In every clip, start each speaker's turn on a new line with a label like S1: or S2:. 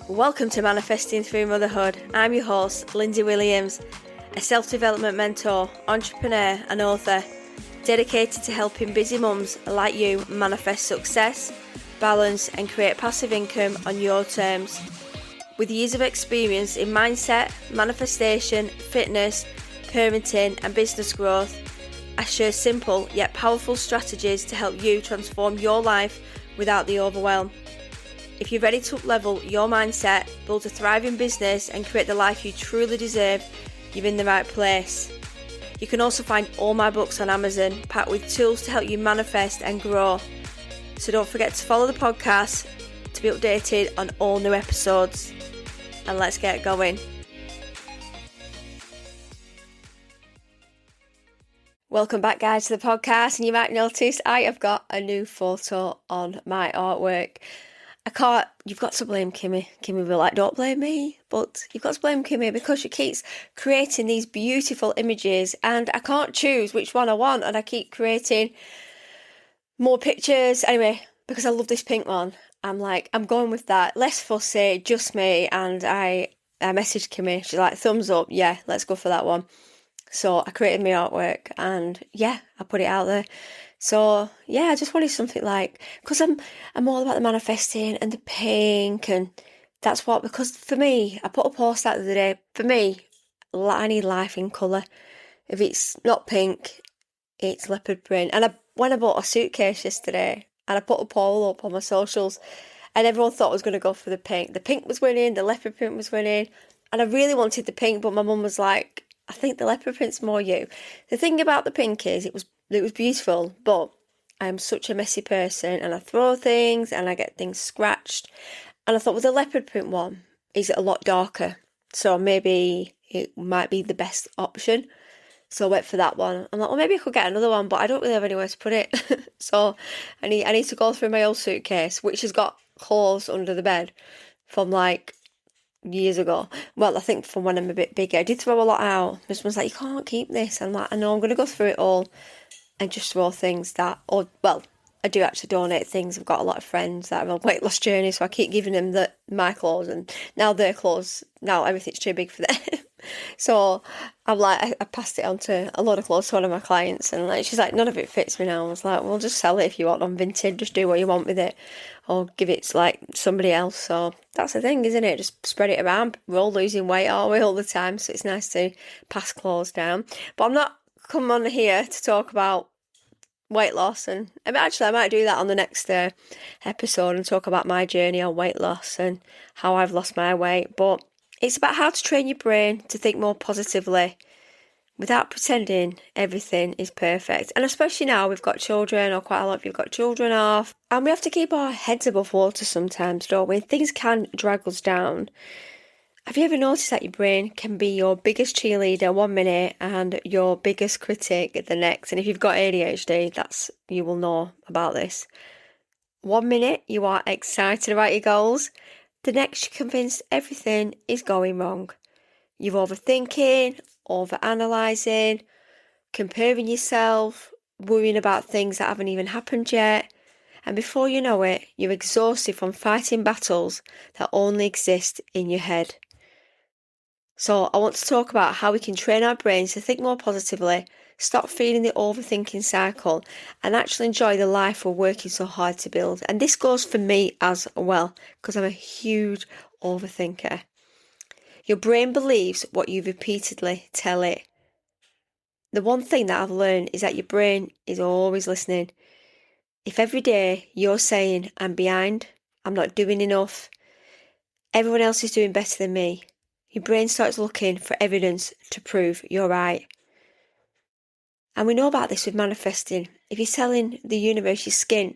S1: Welcome to Manifesting Through Motherhood. I'm your host, Lindsay Williams, a self-development mentor, entrepreneur and author, dedicated to helping busy mums like you manifest success, balance and create passive income on your terms. With years of experience in mindset, manifestation, fitness, parenting and business growth, I share simple yet powerful strategies to help you transform your life without the overwhelm. If you're ready to up-level your mindset, build a thriving business and create the life you truly deserve, you're in the right place. You can also find all my books on Amazon, packed with tools to help you manifest and grow. So don't forget to follow the podcast to be updated on all new episodes. And let's get going. Welcome back, guys, to the podcast. And you might notice I have got a new photo on my artwork. You've got to blame Kimmy. Kimmy will be like, don't blame me. But you've got to blame Kimmy because she keeps creating these beautiful images and I can't choose which one I want. And I keep creating more pictures. Anyway, because I love this pink one, I'm going with that. Less fussy, just me. And I messaged Kimmy. She's like, thumbs up. Yeah, let's go for that one. So I created my artwork and I put it out there. So I just wanted something because I'm all about the manifesting and the pink and because for me, I put a post out the other day, for me, I need life in colour. If it's not pink, it's leopard print. And when I bought a suitcase yesterday and I put a poll up on my socials and everyone thought I was going to go for the pink. The pink was winning, the leopard print was winning and I really wanted the pink, but my mum was like, I think the leopard print's more you. The thing about the pink is it was beautiful, but I'm such a messy person and I throw things and I get things scratched. And I thought, well, the leopard print one is a lot darker. So maybe it might be the best option. So I went for that one. I'm like, well, maybe I could get another one, but I don't really have anywhere to put it. So I need to go through my old suitcase, which has got clothes under the bed from years ago. Well, I think from when I'm a bit bigger. I did throw a lot out. My husband's like, you can't keep this. I'm like, I know, I'm going to go through it all and just throw things I do actually donate things. I've got a lot of friends that are on weight loss journey, so I keep giving them my clothes, and now their clothes, now everything's too big for them. So I'm like, I passed it on to a lot of clothes to one of my clients, and she's like, none of it fits me now. I was like, well, just sell it if you want on Vinted, just do what you want with it, or give it to somebody else. So that's the thing, isn't it? Just spread it around. We're all losing weight, aren't we, all the time? So it's nice to pass clothes down. But I'm not come on here to talk about weight loss, and I might do that on the next episode and talk about my journey on weight loss and how I've lost my weight. But it's about how to train your brain to think more positively without pretending everything is perfect. And especially now we've got children, or quite a lot of you've got children off, and we have to keep our heads above water sometimes, don't we? Things can drag us down. Have you ever noticed that your brain can be your biggest cheerleader one minute and your biggest critic the next? And if you've got ADHD, you will know about this. 1 minute you are excited about your goals, the next you're convinced everything is going wrong. You're overthinking, overanalyzing, comparing yourself, worrying about things that haven't even happened yet. And before you know it, you're exhausted from fighting battles that only exist in your head. So I want to talk about how we can train our brains to think more positively, stop feeling the overthinking cycle, and actually enjoy the life we're working so hard to build. And this goes for me as well, because I'm a huge overthinker. Your brain believes what you repeatedly tell it. The one thing that I've learned is that your brain is always listening. If every day you're saying, I'm behind, I'm not doing enough, everyone else is doing better than me, your brain starts looking for evidence to prove you're right. And we know about this with manifesting. If you're telling the universe you're skint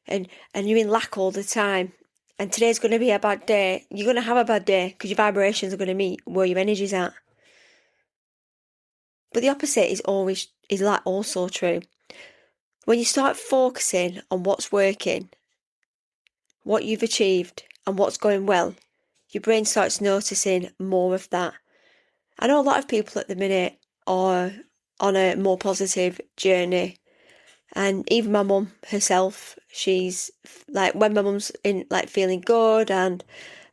S1: and you're in lack all the time, and today's going to be a bad day, you're going to have a bad day because your vibrations are going to meet where your energy's at. But the opposite is also true. When you start focusing on what's working, what you've achieved, and what's going well, your brain starts noticing more of that. I know a lot of people at the minute are on a more positive journey, and even my mum herself, she's when my mum's in feeling good and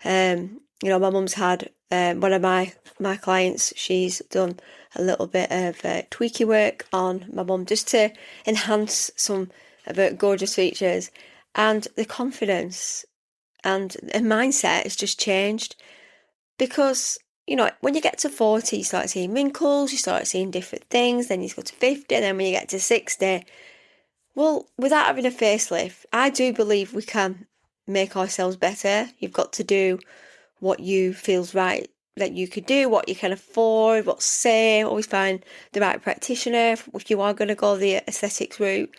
S1: My mum's had one of my clients, she's done a little bit of tweaky work on my mum just to enhance some of her gorgeous features, and the confidence and mindset has just changed because when you get to 40 you start seeing wrinkles, you start seeing different things, then you go to 50, and then when you get to 60, well, without having a facelift, I do believe we can make ourselves better. You've got to do what you feels right that you could do, what you can afford, what's safe. Always find the right practitioner if you are going to go the aesthetics route.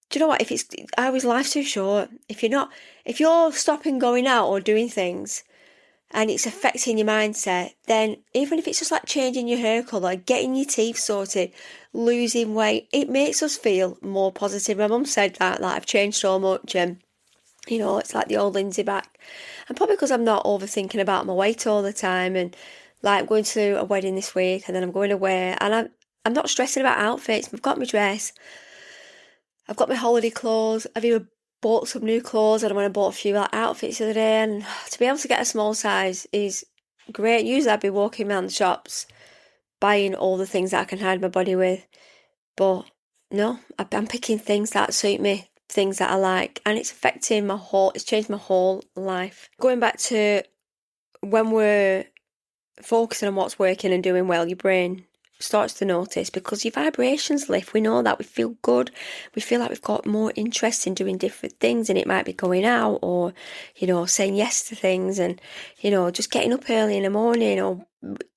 S1: Do you know what? Life's too short. If you're stopping going out or doing things and it's affecting your mindset, then even if it's just like changing your hair colour, getting your teeth sorted, losing weight, it makes us feel more positive. My mum said that I've changed so much, and it's like the old Lindsay back. And probably because I'm not overthinking about my weight all the time, and like going to a wedding this week and then I'm going away, and I'm not stressing about outfits. I've got my dress, I've got my holiday clothes, I've even bought some new clothes, and I bought a few outfits the other day, and to be able to get a small size is great. Usually I'd be walking around the shops buying all the things that I can hide my body with, but no, I'm picking things that suit me, things that I like, and it's changed my whole life. Going back to when we're focusing on what's working and doing well, your brain starts to notice, because your vibrations lift. We know that. We feel good. We feel like we've got more interest in doing different things, and it might be going out or, saying yes to things, and, just getting up early in the morning, or,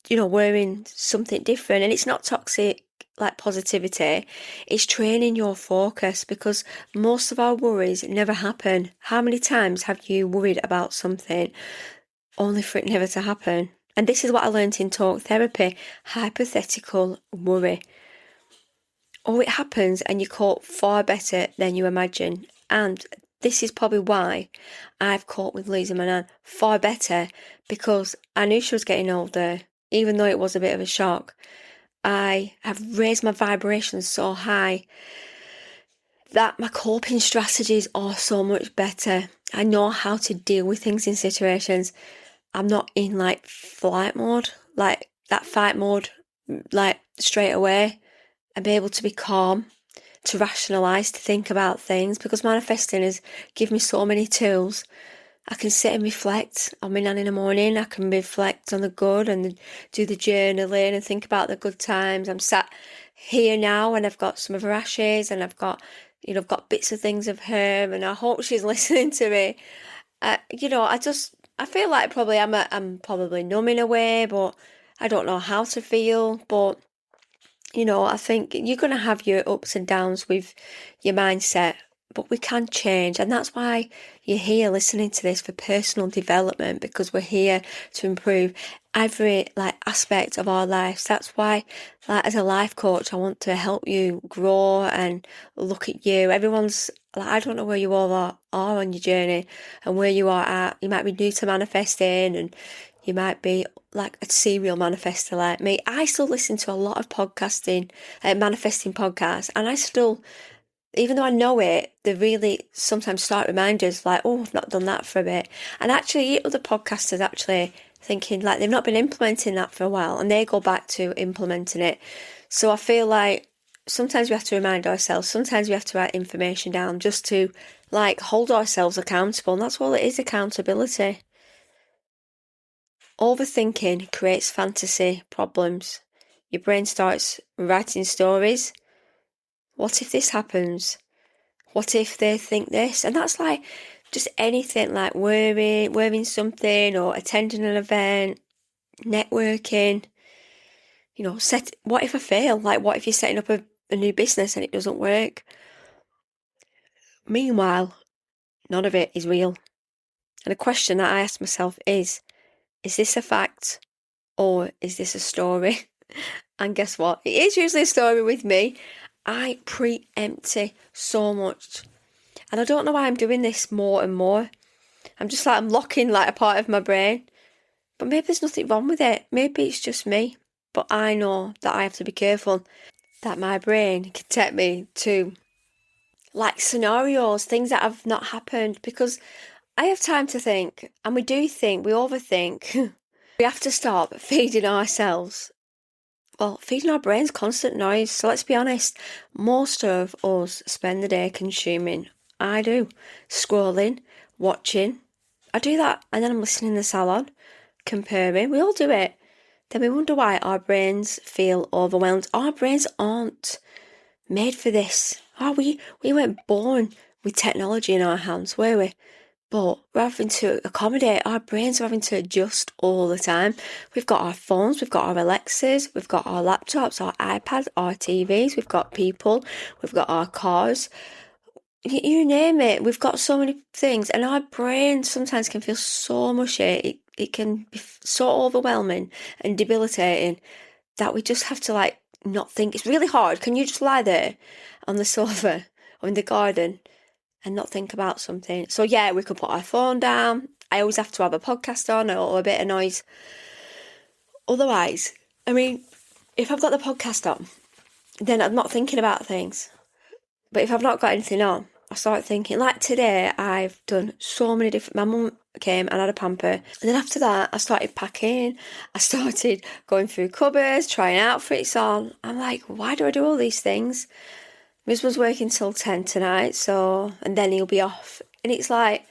S1: wearing something different. And it's not toxic like positivity, it's training your focus, because most of our worries never happen. How many times have you worried about something only for it never to happen? And this is what I learned in talk therapy: hypothetical worry. Oh, it happens and you cope far better than you imagine. And this is probably why I've coped with losing my nan far better, because I knew she was getting older, even though it was a bit of a shock. I have raised my vibrations so high that my coping strategies are so much better. I know how to deal with things in situations. I'm not in like flight mode, like that fight mode, like straight away. I'm able to be calm, to rationalise, to think about things, because manifesting has given me so many tools. I can sit and reflect on my nan in the morning. I can reflect on the good and do the journaling and think about the good times. I'm sat here now and I've got some of her ashes, and I've got bits of things of her, and I hope she's listening to me. I feel like probably I'm probably numb in a way, but I don't know how to feel. But I think you're going to have your ups and downs with your mindset, but we can change. And that's why you're here listening to this, for personal development, because we're here to improve every aspect of our lives. That's why, as a life coach, I want to help you grow and look at you. Everyone's I don't know where you all are on your journey and where you are at. You might be new to manifesting, and you might be like a serial manifester like me. I still listen to a lot of manifesting podcasts, and I still, even though I know it, they really sometimes start reminders like, oh, I've not done that for a bit. And actually, other podcasters actually thinking like they've not been implementing that for a while, and they go back to implementing it. So I feel like sometimes we have to remind ourselves, sometimes we have to write information down just to hold ourselves accountable. And that's all it is, accountability. Overthinking creates fantasy problems. Your brain starts writing stories. What if this happens? What if they think this? And that's just anything, like wearing something or attending an event, networking. What if I fail? What if you're setting up a new business and it doesn't work? Meanwhile, none of it is real. And a question that I ask myself is this a fact or is this a story? And guess what? It is usually a story with me. I preempt it so much. And I don't know why I'm doing this more and more. I'm just I'm locking a part of my brain. But maybe there's nothing wrong with it. Maybe it's just me. But I know that I have to be careful, that my brain can take me to scenarios, things that have not happened, because I have time to think, and we do think, we overthink. We have to stop feeding ourselves, well, feeding our brains constant noise. So let's be honest, most of us spend the day consuming. I do. Scrolling, watching. I do that, and then I'm listening in the salon, comparing. We all do it. Then we wonder why our brains feel overwhelmed. Our brains aren't made for this. We weren't born with technology in our hands, were we? But we're having to accommodate, our brains are having to adjust all the time. We've got our phones, we've got our Alexas, we've got our laptops, our iPads, our TVs, we've got people, we've got our cars. You name it, we've got so many things, and our brain sometimes can feel so mushy. It can be so overwhelming and debilitating that we just have to like not think. It's really hard. Can you just lie there on the sofa or in the garden and not think about something? So yeah, we could put our phone down. I always have to have a podcast on or a bit of noise. Otherwise, I mean, if I've got the podcast on, then I'm not thinking about things. But if I've not got anything on, I start thinking. Like today, I've done so many different. My mum came and had a pamper, and then after that, I started packing. I started going through cupboards, trying outfits on. I'm like, why do I do all these things? My husband's working till 10 tonight, and then he'll be off. And it's like,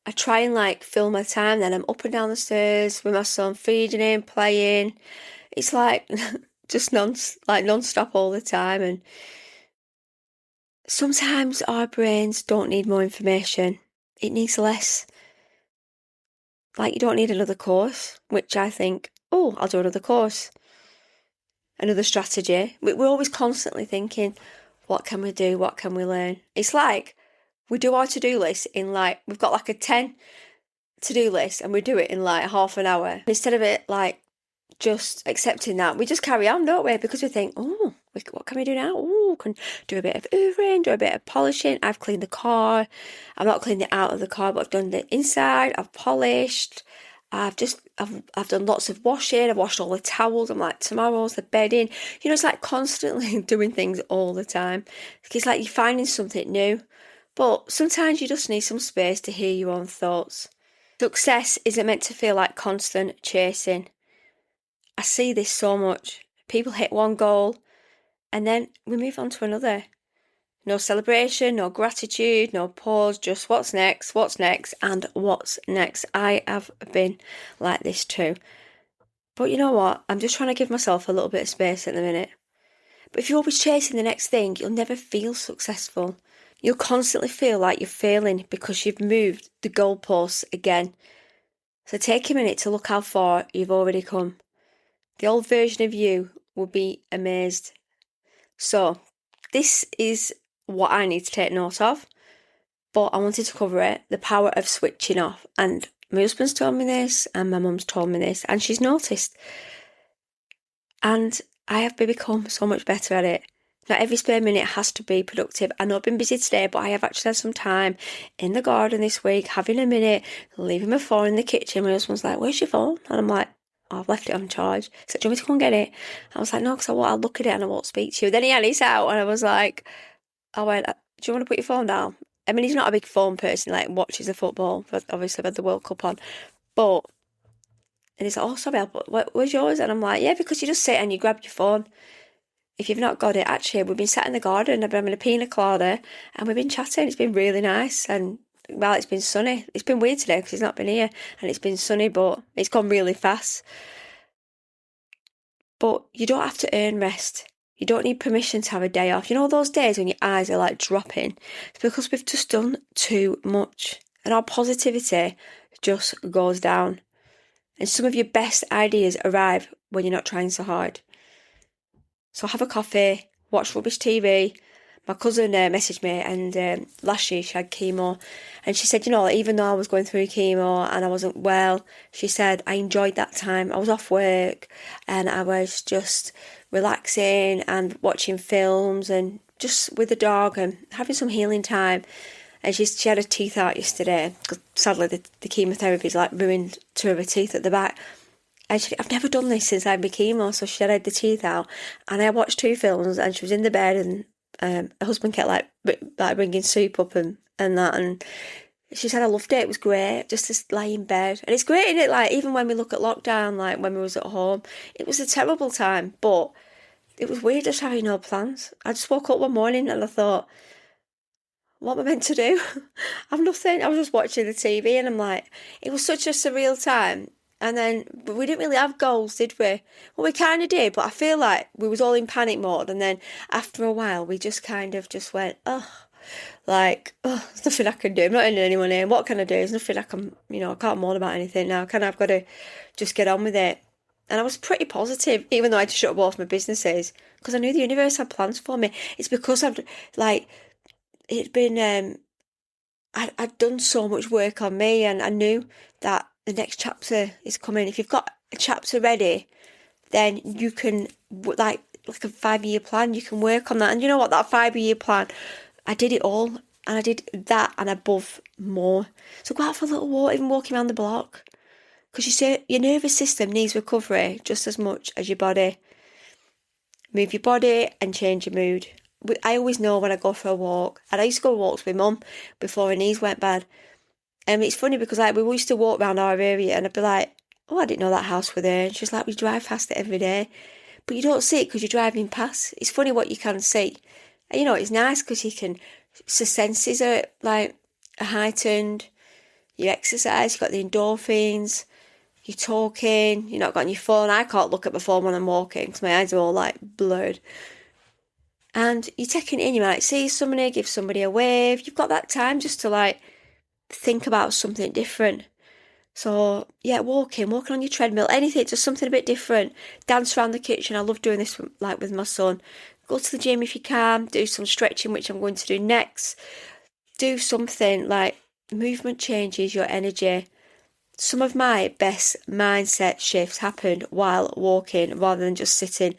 S1: I try and like fill my time, then I'm up and down the stairs with my son, feeding him, playing. It's like just non-stop all the time. And sometimes our brains don't need more information. It needs less. Like you don't need another course, which I think, oh, I'll do another course. Another strategy. We're always constantly thinking, what can we do? What can we learn? It's like we do our to-do list in like, we've got like a 10 to-do list and we do it in like half an hour. Instead of it like just accepting that, we just carry on, don't we? Because we think, oh, what can we do now? Oh, can do a bit of hoovering, do a bit of polishing. I've cleaned the car. I've not cleaned it out of the car, but I've done the inside. I've polished. I've done lots of washing. I've washed all the towels. I'm like, tomorrow's the bedding. You know, it's like constantly doing things all the time. It's like you're finding something new. But sometimes you just need some space to hear your own thoughts. Success isn't meant to feel like constant chasing. I see this so much. People hit one goal and then we move on to another. No celebration, no gratitude, no pause, just what's next, and what's next. I have been like this too. But you know what? I'm just trying to give myself a little bit of space at the minute. But if you're always chasing the next thing, you'll never feel successful. You'll constantly feel like you're failing because you've moved the goalposts again. So take a minute to look how far you've already come. The old version of you will be amazed. So, this is what I need to take note of, but I wanted to cover it, the power of switching off. And my husband's told me this, and my mum's told me this, and she's noticed. And I have become so much better at it. Not every spare minute has to be productive. I know I've been busy today, but I have actually had some time in the garden this week, having a minute, leaving my phone in the kitchen. My husband's like, where's your phone? And I'm like, I've left it on charge. He said, do you want me to come and get it? I was like, no, because I'll look at it and I won't speak to you. Then he had his out and I was like, I went, do you want to put your phone down? I mean, he's not a big phone person, like watches the football, but obviously with the World Cup on. But, and he's like, oh, sorry, where's yours? And I'm like, yeah, because you just sit and you grab your phone. If you've not got it, actually, we've been sat in the garden, I've been having a pina colada and we've been chatting. It's been really nice. And well, it's been sunny. It's been weird today because he's not been here and it's been sunny, but it's gone really fast. But you don't have to earn rest. You don't need permission to have a day off. You know those days when your eyes are like dropping? It's because we've just done too much and our positivity just goes down. And some of your best ideas arrive when you're not trying so hard. So have a coffee, watch rubbish TV. My cousin messaged me and last year she had chemo and she said, you know, even though I was going through chemo and I wasn't well, she said, I enjoyed that time. I was off work and I was just relaxing and watching films and just with the dog and having some healing time. And she had her teeth out yesterday because sadly the chemotherapy's like ruined two of her teeth at the back. And I've never done this since I had my chemo, so she had the teeth out. And I watched two films and she was in the bed and her husband kept like bringing soup up and that. And She said I loved it. It was great just to lie in bed. And it's great, isn't it? Like, even when we look at lockdown, like when we was at home, it was a terrible time. But it was weird just having no plans. I just woke up one morning and I thought, what am I meant to do? I've nothing. I was just watching the TV and I'm like, it was such a surreal time. And then but we didn't really have goals, did we? Well, we kind of did, but I feel like we was all in panic mode. And then after a while, we just kind of just went, oh, like, oh, there's nothing I can do. I'm not ending anyone in. What can I do? There's nothing I can, I can't moan about anything now. I've got to just get on with it. And I was pretty positive, even though I had to shut up both my businesses, because I knew the universe had plans for me. It's because it'd been, I'd done so much work on me, and I knew that the next chapter is coming. If you've got a chapter ready, then you can, like a 5-year plan, you can work on that. And you know what, that 5-year plan, I did it all, and I did that and above more. So go out for a little walk, even walking around the block, because you see, your nervous system needs recovery just as much as your body. Move your body and change your mood. I always know when I go for a walk, and I used to go on walks with Mum before her knees went bad. And it's funny because we used to walk around our area, and I'd be like, oh, I didn't know that house was there. And she's like, we drive past it every day. But you don't see it because you're driving past. It's funny what you can see. And it's nice because the senses are heightened. You exercise, you've got the endorphins, you're talking, you're not got on your phone. I can't look at my phone when I'm walking because my eyes are all blurred. And you're taking it in, you might see somebody, give somebody a wave. You've got that time just to think about something different. So yeah, walking on your treadmill, anything, just something a bit different. Dance around the kitchen. I love doing this with my son. Go to the gym if you can. Do some stretching, which I'm going to do next. Do something movement changes your energy. Some of my best mindset shifts happened while walking rather than just sitting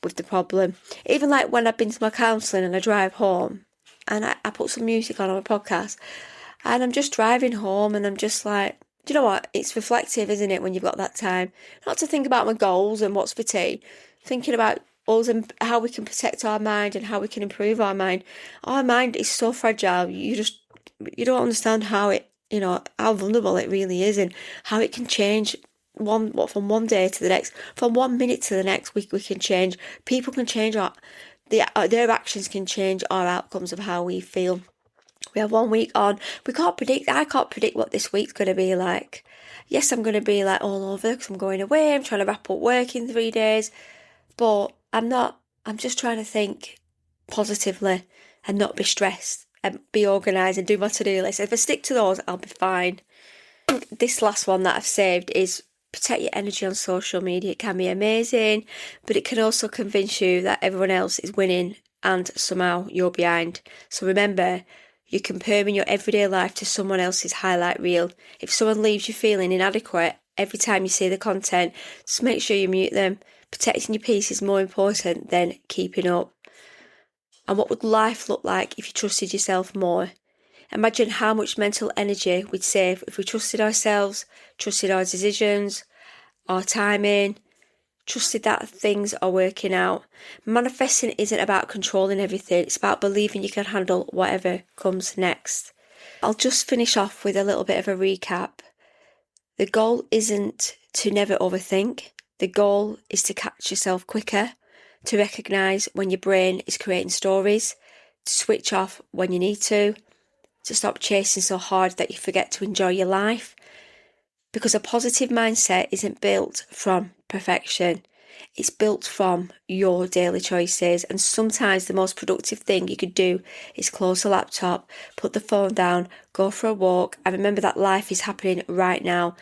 S1: with the problem. Even when I've been to my counselling and I drive home and I put some music on a podcast and I'm just driving home and I'm just like, do you know what? It's reflective, isn't it, when you've got that time? Not to think about my goals and what's for tea, thinking about us and how we can protect our mind and how we can improve our mind. Our mind is so fragile. You don't understand how it, how vulnerable it really is and how it can change from one day to the next, from 1 minute to the next. We can change. People can change their actions can change our outcomes of how we feel. We have 1 week on. I can't predict what this week's going to be like. Yes, I'm going to be all over because I'm going away. I'm trying to wrap up work in 3 days. But I'm not. I'm just trying to think positively and not be stressed and be organised and do my to-do list. If I stick to those, I'll be fine. This last one that I've saved is protect your energy on social media. It can be amazing, but it can also convince you that everyone else is winning and somehow you're behind. So remember, you're comparing your everyday life to someone else's highlight reel. If someone leaves you feeling inadequate every time you see the content, just make sure you mute them. Protecting your peace is more important than keeping up. And what would life look like if you trusted yourself more? Imagine how much mental energy we'd save if we trusted ourselves, trusted our decisions, our timing, trusted that things are working out. Manifesting isn't about controlling everything. It's about believing you can handle whatever comes next. I'll just finish off with a little bit of a recap. The goal isn't to never overthink. The goal is to catch yourself quicker, to recognise when your brain is creating stories, to switch off when you need to stop chasing so hard that you forget to enjoy your life. Because a positive mindset isn't built from perfection. It's built from your daily choices. And sometimes the most productive thing you could do is close the laptop, put the phone down, go for a walk, and remember that life is happening right now.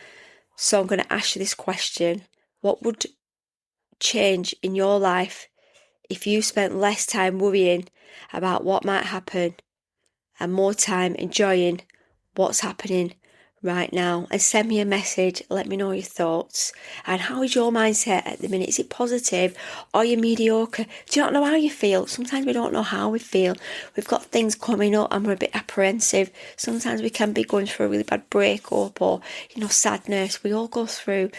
S1: So I'm going to ask you this question. What would change in your life if you spent less time worrying about what might happen and more time enjoying what's happening right now? And send me a message, let me know your thoughts. And how is your mindset at the minute? Is it positive or are you mediocre? Do you not know how you feel? Sometimes we don't know how we feel. We've got things coming up and we're a bit apprehensive. Sometimes we can be going through a really bad breakup or sadness. We all go through.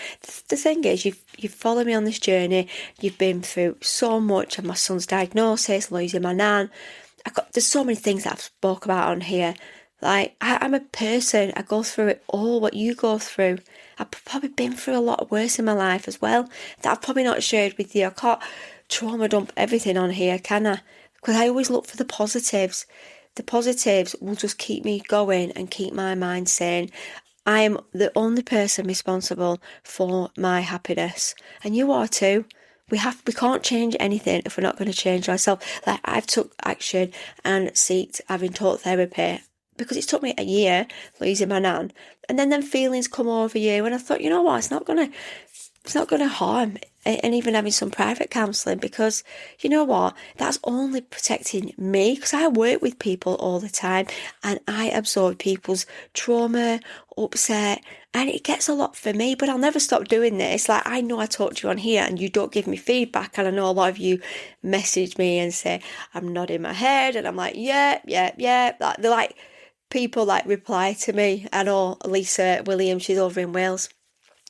S1: The thing is, you've followed me on this journey. You've been through so much of my son's diagnosis, losing my nan. There's so many things that I've spoke about on here. Like, I'm a person, I go through it all, what you go through. I've probably been through a lot worse in my life as well, that I've probably not shared with you. I can't trauma dump everything on here, can I? Because I always look for the positives. The positives will just keep me going and keep my mind sane. I am the only person responsible for my happiness, and you are too. We can't change anything if we're not going to change ourselves. Like, I've took action and seeked having taught therapy, because it's took me a year losing my nan, and then feelings come over you, and I thought, you know what, it's not gonna harm, and even having some private counselling, because you know what, that's only protecting me, because I work with people all the time and I absorb people's trauma, upset, and it gets a lot for me. But I'll never stop doing this. Like, I know I talk to you on here and you don't give me feedback, and I know a lot of you message me and say I'm nodding my head, and I'm like, yeah. Like, they're like, people like reply to me. I know Lisa Williams, she's over in Wales,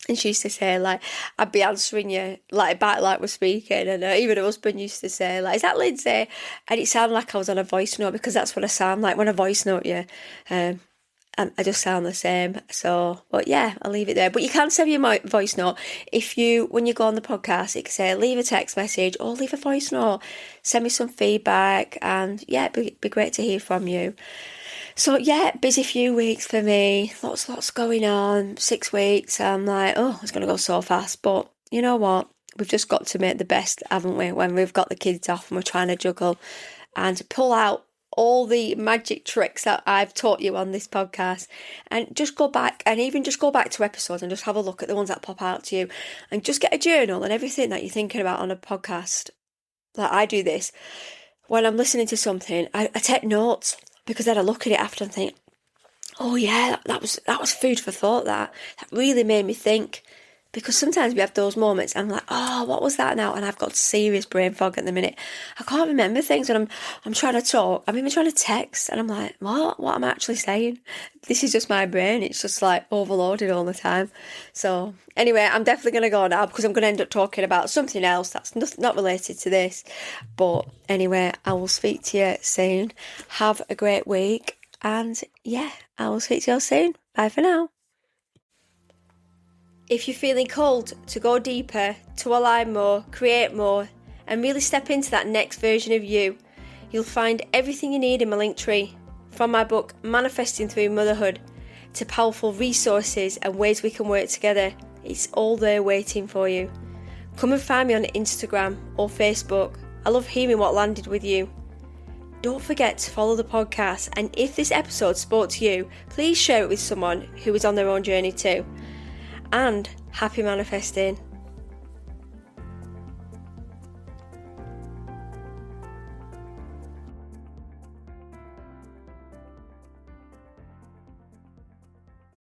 S1: and she used to say, like, I'd be answering you, like, back like we're speaking. And even her husband used to say, like, is that Lindsay? And it sounded like I was on a voice note, because that's what I sound like when I voice note you. And I just sound the same. So, but yeah, I'll leave it there. But you can send me a voice note. When you go on the podcast, it can say, leave a text message or leave a voice note. Send me some feedback. And yeah, it'd be great to hear from you. So yeah, busy few weeks for me. Lots going on. 6 weeks. I'm like, oh, it's going to go so fast. But you know what? We've just got to make the best, haven't we? When we've got the kids off and we're trying to juggle and pull out all the magic tricks that I've taught you on this podcast, and just go back to episodes and just have a look at the ones that pop out to you, and just get a journal and everything that you're thinking about on a podcast. Like, I do this when I'm listening to something. I take notes, because then I look at it after and think, oh yeah, that was food for thought. That really made me think. Because sometimes we have those moments and I'm like, oh, what was that now? And I've got serious brain fog at the minute. I can't remember things when I'm trying to talk. I'm even trying to text and I'm like, what am I actually saying? This is just my brain. It's just like overloaded all the time. So anyway, I'm definitely going to go now, because I'm going to end up talking about something else that's not related to this. But anyway, I will speak to you soon. Have a great week. And yeah, I will speak to you soon. Bye for now. If you're feeling called to go deeper, to align more, create more, and really step into that next version of you, you'll find everything you need in my link tree. From my book, Manifesting Through Motherhood, to powerful resources and ways we can work together. It's all there waiting for you. Come and find me on Instagram or Facebook. I love hearing what landed with you. Don't forget to follow the podcast, and if this episode spoke to you, please share it with someone who is on their own journey too. And happy manifesting.